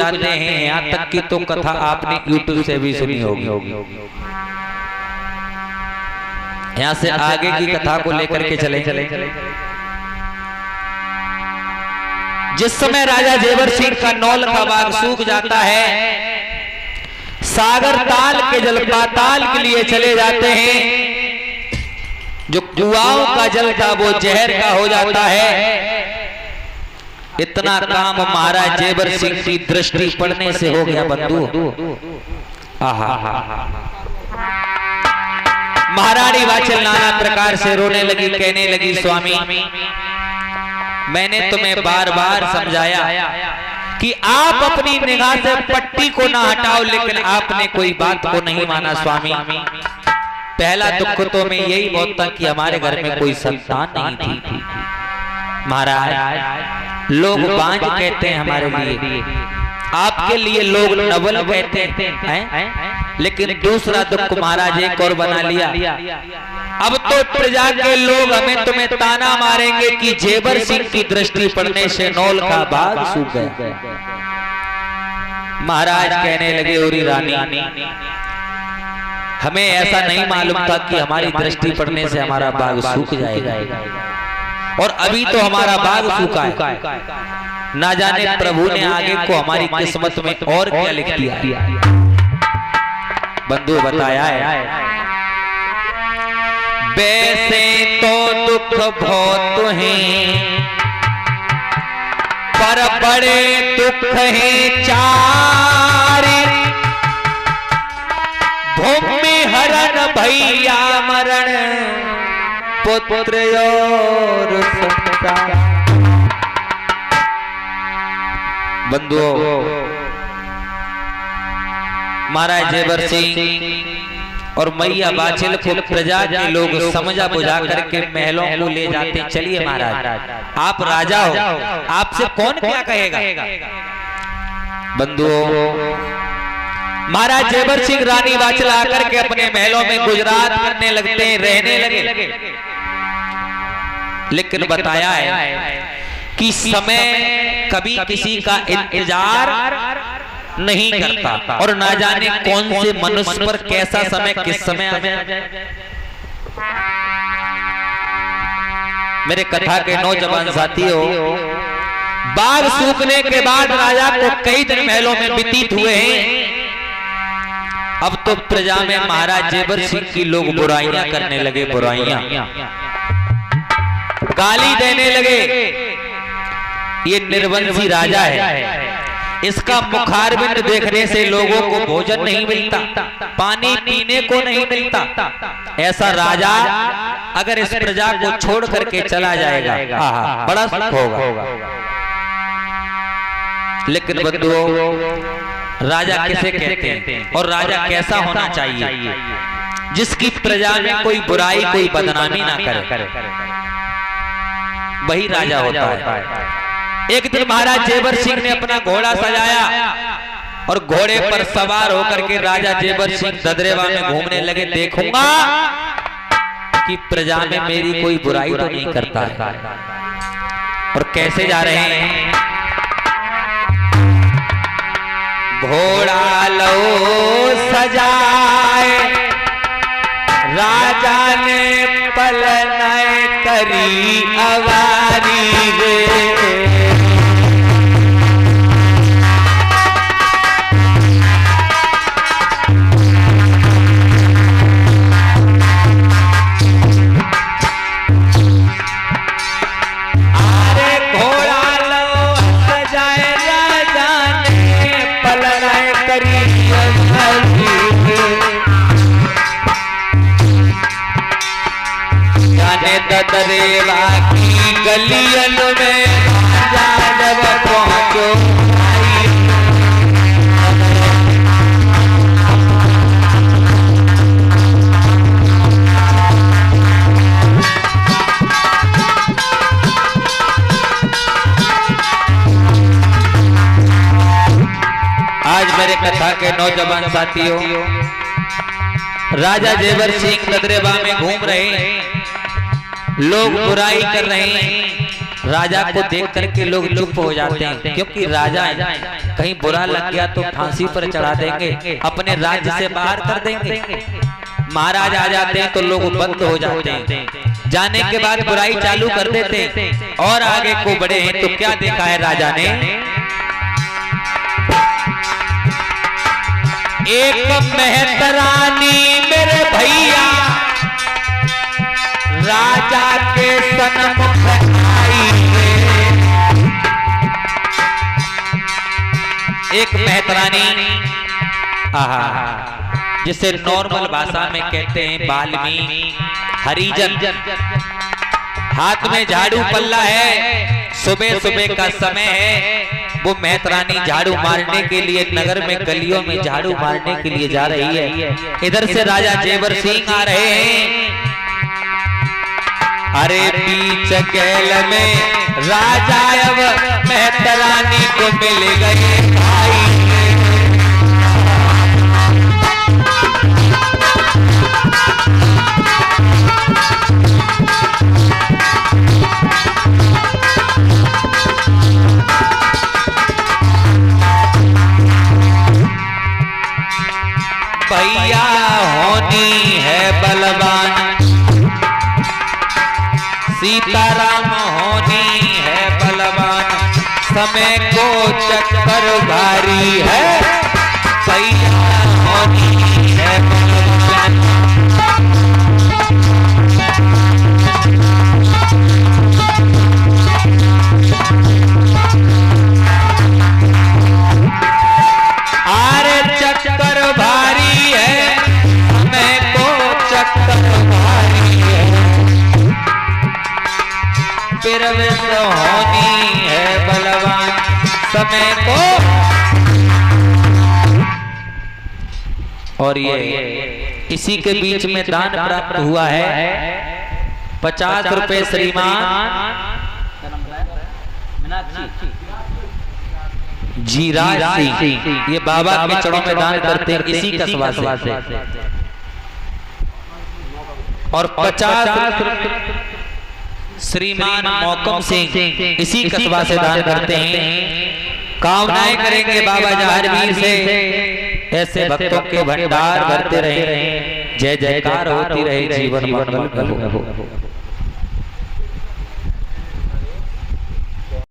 जाते हैं, यहाँ तक की तो कथा आपने YouTube से भी सुनी होगी। यहाँ से आगे की कथा को लेकर के चले। जिस समय राजा जेवर सिंह का नौल का बाग सूख जाता है, सागर ताल के जल पाताल के लिए चले जाते हैं। जो कुआओं का जल था वो जहर का हो जाता है। इतना काम महाराज जेवर सिंह की दृष्टि पड़ने से हो गया बंधु। आहा, महारानी वाचल नाना प्रकार से रोने लगी, कहने लगी, स्वामी मैंने तुम्हें बार बार समझाया कि आप अपनी निगाह से पट्टी को ना हटाओ, लेकिन आपने कोई बात को नहीं माना। स्वामी पहला दुख तो मैं यही बहुत था कि हमारे घर में कोई संतान नहीं थी। महाराज लोग बांझ कहते हैं हमारे लिए, आपके लिए लोग नवल कहते हैं, लेकिन दूसरा दुख महाराज एक और बना लिया। अब तो प्रजा के लोग हमें तुम्हें ताना मारेंगे कि जेवर सिंह की दृष्टि पड़ने से नौल का बाग सूख गया। महाराज कहने लगे, ओरी रानी हमें ऐसा नहीं मालूम था कि हमारी दृष्टि पड़ने से हमारा बाग सूख जाएगा, और अभी तो हमारा बाग सूखा है। ना जाने प्रभु ने आगे को हमारी किस्मत में और क्या लिख दिया। बंधु बताया है, वैसे तो दुख बहुत हैं, पर बड़े दुख हैं चार। भूमि हरण भैया मरण, पुत्र और संतान। बंधुओं, महाराज जेवर सिंह और मैया बाछिल को प्रजा के लोग समझा बुझा करके महलों को ले जाते। चलिए महाराज, आप राजा हो, आपसे कौन क्या कहेगा। बंधुओं, महाराज जेवर सिंह रानी बाछिल आकर के अपने महलों में गुजरात करने लगते हैं, रहने लगे। लेकिन बताया है कि समय कभी किसी का इंतजार नहीं करता, और ना जाने कौन से मनुष्य पर कैसा समय किस समय आ जाए। मेरे कथा के नौजवान साथियों, बाग सूखने के बाद राजा को कई दिन महलों में व्यतीत हुए हैं। अब तो प्रजा में महाराज जेवर सिंह की लोग बुराइयां करने लगे, बुराइयां गाली देने लगे। ये निर्वंशी राजा है, इसका मुखारबिंद देखने से लोगों को भोजन नहीं मिलता, पानी पीने को नहीं मिलता। ऐसा राजा अगर इस प्रजा को छोड़ करके चला जाएगा, बड़ा सुख होगा। लेकिन बंधुओं, राजा किसे कहते हैं और राजा कैसा होना चाहिए? जिसकी प्रजा में कोई बुराई, कोई बदनामी ना करे, वही राजा होता है। एक दिन महाराज जेवर सिंह ने अपना घोड़ा सजाया और घोड़े पर सवार होकर के राजा जेवर सिंह ददरेवा में घूमने लगे। देखूंगा कि प्रजा में मेरी कोई बुराई तो नहीं करता है। और कैसे जा रहे हैं? घोड़ा लो सजाए, राजा ने पलनाए करी अवारी रे। ददरेवा की गलियन में जब पहुंचो, आज मेरे कथा के नौजवान साथियों, राजा जेवर सिंह ददरेवा में घूम रहे हैं, लोग बुराई कर रहे हैं। राजा को देख करके लोग चुप हो जाते हैं, क्योंकि राजा कहीं बुरा लग गया तो फांसी पर चढ़ा देंगे, अपने राज्य से बाहर कर देंगे। महाराज आ जाते हैं तो लोग बंद हो जाते हैं, जाने के बाद बुराई चालू कर देते हैं। और आगे को बढ़े हैं तो क्या देखा है राजा ने, एक मेहतरानी मेरे भैया राजा के सन्मुख आई है। एक मेहतरानी, जिसे नॉर्मल भाषा में कहते हैं बाल्मीकि हरिजन, हाथ में झाड़ू पल्ला है, सुबह सुबह का समय है, वो मेहतरानी झाड़ू मारने के लिए नगर में गलियों में झाड़ू मारने के लिए जा रही है। इधर से राजा जेवर सिंह आ रहे हैं। अरे बीच गैल में राजा अब मेहतरानी को मिल गए भाई। भैया होनी है बलवान, सीताराम होनी है बलवान, समय को चक्कर भारी है। भैया होनी है बलवान, अरे चक्कर भारी है, समय को चक्कर भारी है, पिरविस होनी है बलवान, समय को। और ये इसी के बीच में दान प्राप्त हुआ है 50 रुपए श्रीमान जीराज सिंह, ये बाबा के चरणों में दान करते हैं इसी कस्बा से। और 50 श्रीमान मौकम सिंह इसी कस्बा से दान करते हैं। कामनाएं करेंगे बाबा जहारवीर से ऐसे भक्तों के भंडार भरते रहे, जय जयकार होती रहे, जीवन मंगल हो।